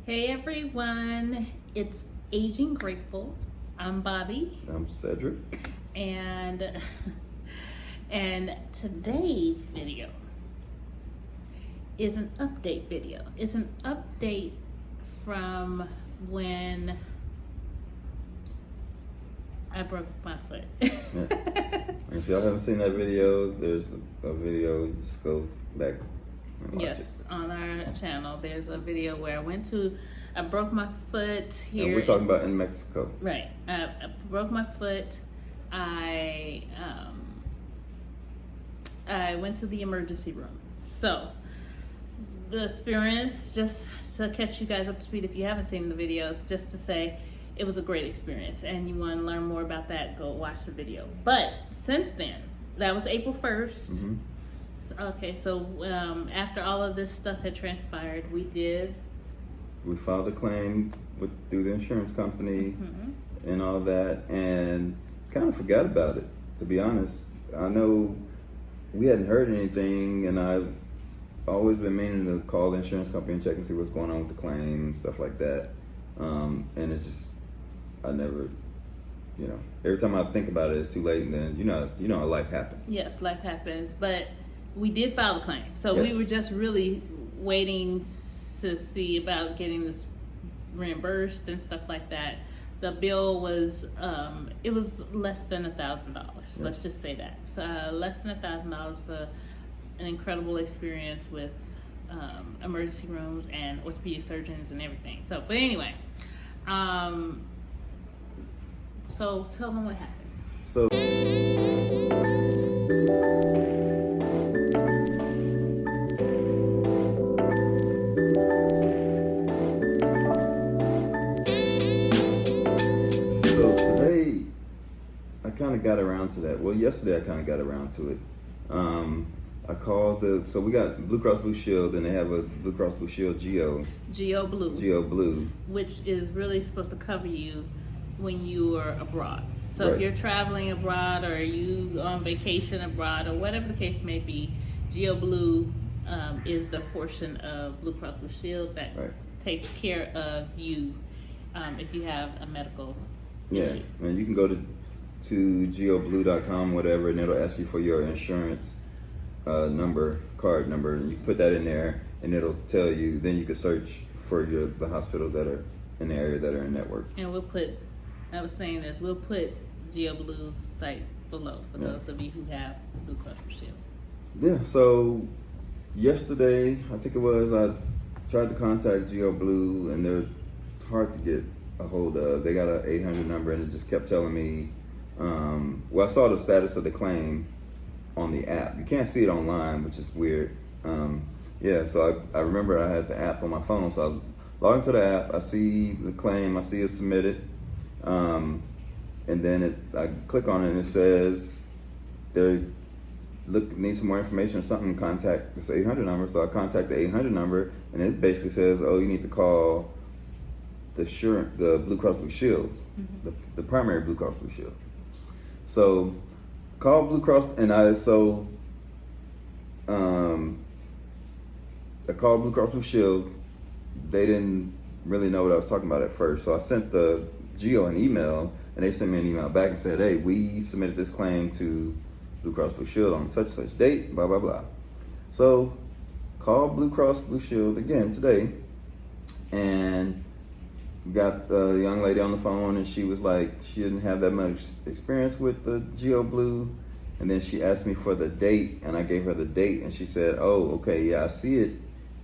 Hey everyone, it's Aging Grateful. I'm Bobby. I'm Cedric. And today's video is an update video. It's an update from when I broke my foot. Yeah. If y'all haven't seen that video, there's a video, you just go back and watch Yes, on our channel, there's a video where I broke my foot here. And we're talking about in Mexico. Right. I broke my foot. I went to the emergency room. So the experience, just to catch you guys up to speed if you haven't seen the video, it's just to say it was a great experience, and you want to learn more about that, go watch the video. But since then, that was April 1st. Mm-hmm. So after all of this stuff had transpired, we filed a claim through the insurance company and all that, and kind of forgot about it, to be honest. I know we hadn't heard anything, and I've always been meaning to call the insurance company and check and see what's going on with the claim and stuff like that. And it's just, I never, every time I think about it, it's too late, and then, you know how life happens. Yes, life happens, but we did file the claim. So Yes. we were just really waiting to see about getting this reimbursed and stuff like that. The bill was, it was less than $1,000. Yes. Let's just say that. Less than $1,000 for an incredible experience with emergency rooms and orthopedic surgeons and everything. So, but anyway, so tell them what happened. So today, I kind of got around to that. Well, yesterday I kind of got around to it. I called so we got Blue Cross Blue Shield, and they have a Blue Cross Blue Shield Geo Blue, which is really supposed to cover you when you are abroad. So Right. if you're traveling abroad, or you on vacation abroad, or whatever the case may be, Geo Blue is the portion of Blue Cross Blue Shield that Right. takes care of you if you have a medical Yeah, issue. and you can go to geoblue.com, whatever, and it'll ask you for your insurance card number, and you put that in there, and it'll tell you. Then you can search for the hospitals that are in the area that are in network. And we'll put Geo Blue's site below for those of you who have Blue Cross Blue Shield. Yeah. So yesterday, I think it was, I tried to contact Geo Blue, and they're hard to get a hold of. They got an 800 number, and it just kept telling me. Well, I saw the status of the claim on the app. You can't see it online, which is weird. So I remember I had the app on my phone, so I log into the app, I see the claim, I see it submitted, and then I click on it, and it says need some more information or something, contact this 800 number. So I contact the 800 number, and it basically says, oh, you need to call the Blue Cross Blue Shield, the primary Blue Cross Blue Shield. So call Blue Cross, and I called Blue Cross Blue Shield. They didn't really know what I was talking about at first, so I sent the Geo an email, and they sent me an email back and said, hey, we submitted this claim to Blue Cross Blue Shield on such and such date, blah, blah, blah. So called Blue Cross Blue Shield again today, and got the young lady on the phone, and she was like, she didn't have that much experience with the Geo Blue. And then she asked me for the date, and I gave her the date, and she said, oh, okay, yeah, I see it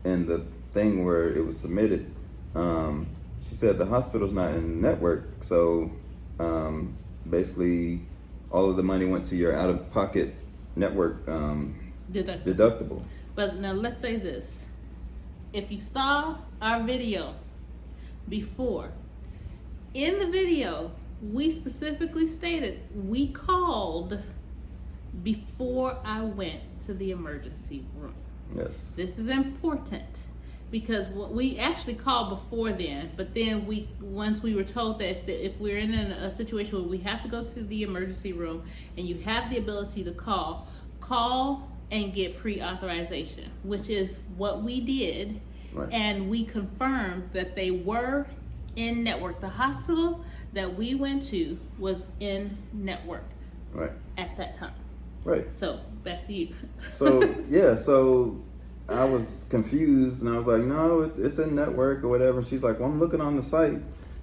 in the thing where it was submitted. She said the hospital's not in network, so basically all of the money went to your out-of-pocket network deductible. But now let's say this. If you saw our video before, in the video, we specifically stated we called before I went to the emergency room. Yes. This is important because we actually called before then, but then once we were told that if we're in a situation where we have to go to the emergency room and you have the ability to call and get pre-authorization, which is what we did. Right. And we confirmed that they were in network. The hospital that we went to was in network Right. at that time. Right. So back to you. So yeah, so I was confused, and I was like, no, it's a network or whatever. She's like, well, I'm looking on the site,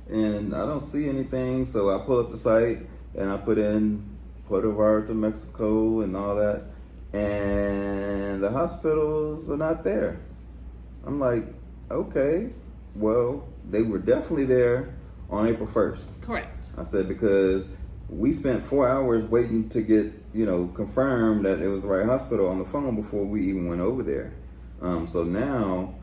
and I don't see anything. So I pull up the site, and I put in Puerto Vallarta, Mexico, and all that, and the hospitals are not there. I'm like, okay, well, they were definitely there on April 1st. Correct. I said, because we spent 4 hours waiting to get, confirmed that it was the right hospital on the phone before we even went over there. So now,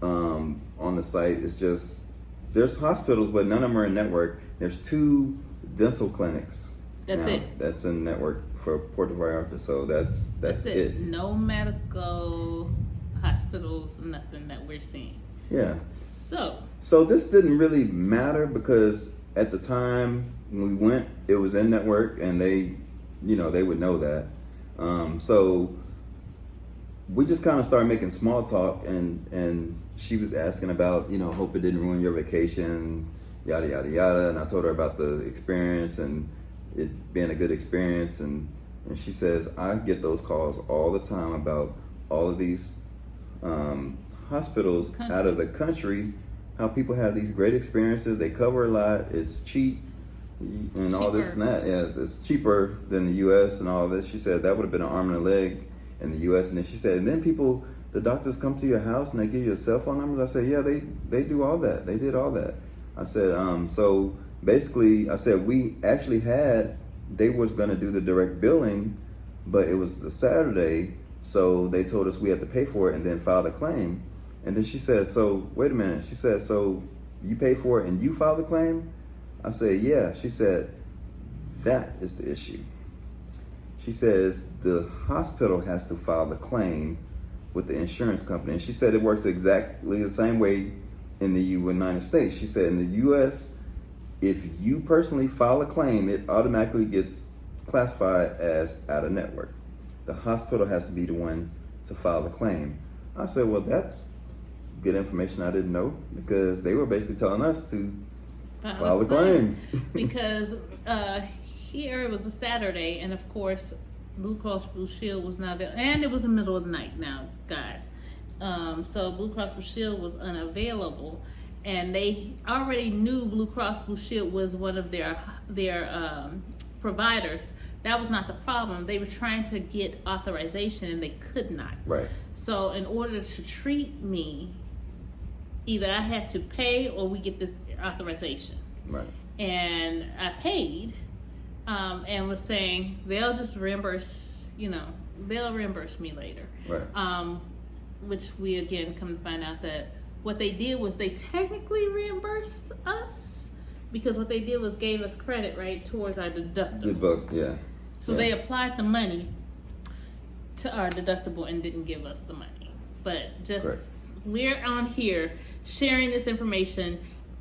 on the site, it's just, there's hospitals, but none of them are in network. There's 2 dental clinics. That's now, it. That's in network for Puerto Vallarta. So that's it. No medical hospitals, nothing that we're seeing. Yeah. So this didn't really matter because at the time when we went, it was in network, and they would know that. So we just kind of started making small talk, and she was asking about, hope it didn't ruin your vacation, yada, yada, yada. And I told her about the experience and it being a good experience. And she says, I get those calls all the time about all of these hospitals out of the country, how people have these great experiences. They cover a lot. It's cheap and all this and that. Yeah, it's cheaper than the U.S. and all this. She said that would have been an arm and a leg in the U.S. And then she said, and then the doctors come to your house and they give you a cell phone number. I said, yeah, they do all that. They did all that. I said, so basically, I said, we actually they was going to do the direct billing, but it was the Saturday. So they told us we had to pay for it and then file the claim. And then she said, so wait a minute. She said, so you pay for it and you file the claim? I said, yeah. She said, that is the issue. She says the hospital has to file the claim with the insurance company. And she said it works exactly the same way in the United States. She said in the US, if you personally file a claim, it automatically gets classified as out of network. The hospital has to be the one to file the claim. I said, well, that's good information I didn't know, because they were basically telling us to file the claim. Because here it was a Saturday, and of course, Blue Cross Blue Shield was not available, and it was the middle of the night now, guys. So Blue Cross Blue Shield was unavailable, and they already knew Blue Cross Blue Shield was one of their providers. That was not the problem. They were trying to get authorization and they could not. Right. So in order to treat me, either I had to pay or we get this authorization. Right. And I paid, and was saying they'll just reimburse, they'll reimburse me later. Right. Which we again come to find out that what they did was they technically reimbursed us, because what they did was gave us credit, right, towards our deductible. Good book, yeah. So they applied the money to our deductible and didn't give us the money. But just, Correct. We're on here sharing this information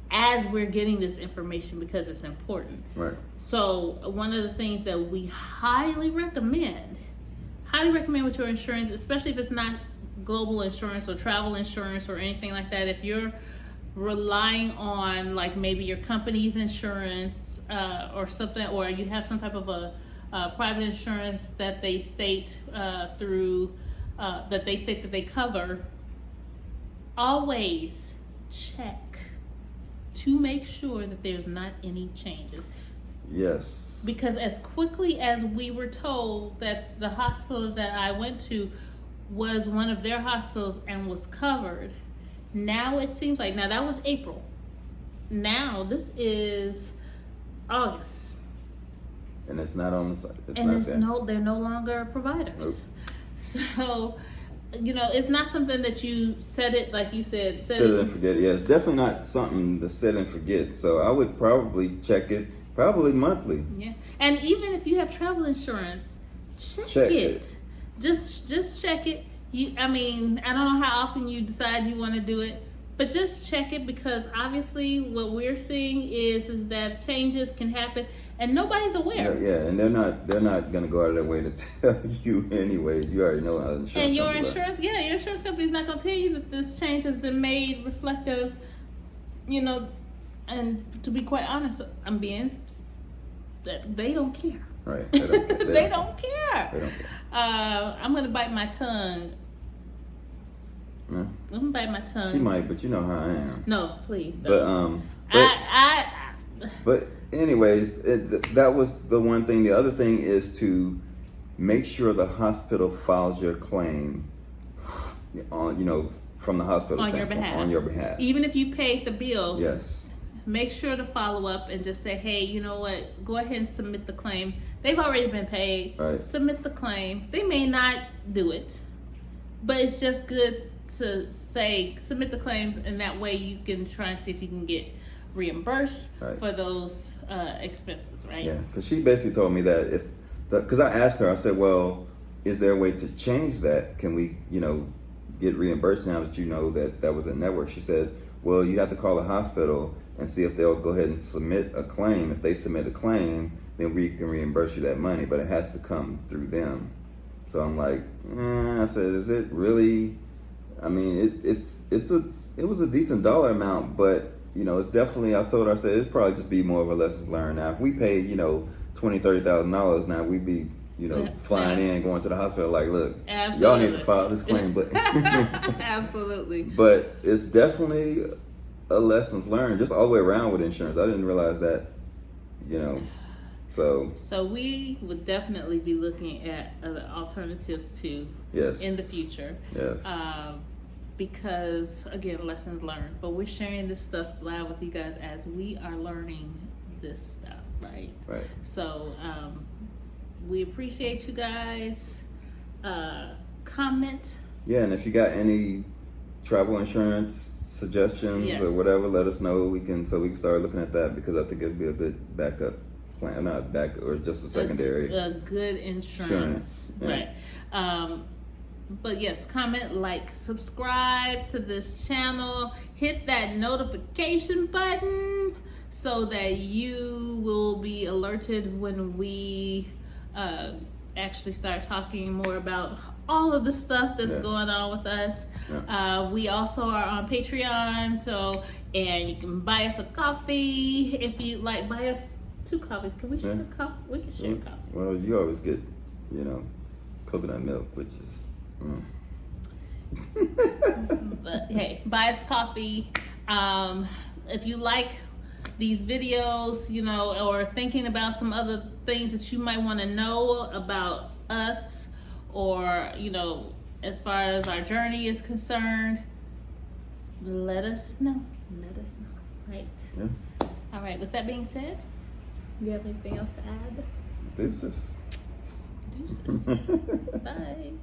as we're getting this information because it's important. Right. So one of the things that we highly recommend with your insurance, especially if it's not global insurance or travel insurance or anything like that, if you're relying on like maybe your company's insurance or something, or you have some type of a private insurance that they state that they cover, always check to make sure that there's not any changes. Yes. Because as quickly as we were told that the hospital that I went to was one of their hospitals and was covered, now it seems like, now that was April. Now this is August. And it's not on the site. They're no longer providers. Nope. So, it's not something that you set it, like you said. Set it and forget it. Yeah, it's definitely not something to set and forget. So I would probably check it, probably monthly. Yeah. And even if you have travel insurance, check it. Just check it. I don't know how often you decide you want to do it, But just check it, because obviously what we're seeing is that changes can happen and nobody's aware. Yeah, and they're not gonna go out of their way to tell you anyways. You already know how the insurance. And your companies are. your insurance company is not gonna tell you that this change has been made reflective, and to be quite honest, that they don't care. Right. They don't care. They don't care. They don't care. I'm gonna bite my tongue. Yeah. I'm gonna bite my tongue. She might, but you know how I am. No, please don't. But anyways, that was the one thing. The other thing is to make sure the hospital files your claim on, from the hospital on your behalf. On your behalf. Even if you paid the bill. Yes. Make sure to follow up and just say, hey, you know what? Go ahead and submit the claim. They've already been paid. Right. Submit the claim. They may not do it, but it's just good to say submit the claim, and that way you can try and see if you can get reimbursed for those expenses, right? Yeah, because she basically told me that because I asked her, I said, well, is there a way to change that? Can we, get reimbursed now that you know that was a network? She said, well, you have to call the hospital and see if they'll go ahead and submit a claim. If they submit a claim, then we can reimburse you that money, but it has to come through them. So I'm like, I said, is it really? I mean, it was a decent dollar amount, but it's definitely. I told her, I said, it'd probably just be more of a lessons learned. Now, if we paid, $20,000-$30,000, now we'd be, flying in, going to the hospital. Like, look, y'all need to file this claim, but absolutely. But it's definitely a lessons learned, just all the way around with insurance. I didn't realize that, So we would definitely be looking at other alternatives too. Yes. In the future. Yes. Because again, lessons learned. But we're sharing this stuff live with you guys as we are learning this stuff, right? Right. So we appreciate you guys. Comment. Yeah, and if you got any travel insurance suggestions or whatever, let us know. We can start looking at that, because I think it'd be a good backup plan, not back or just a secondary. A good insurance. Yeah. Right. But yes, comment, like, subscribe to this channel, hit that notification button so that you will be alerted when we actually start talking more about all of the stuff that's going on with us. Yeah. We also are on Patreon, and you can buy us a coffee if you like. Buy us 2 coffees. Can we share a coffee? We can share a coffee. Well, you always get, coconut milk, which is. But hey, buy us coffee. If you like these videos, or thinking about some other things that you might want to know about us, or as far as our journey is concerned, let us know. Right. Yeah. All right, with that being said, you have anything else to add? Deuces. Bye.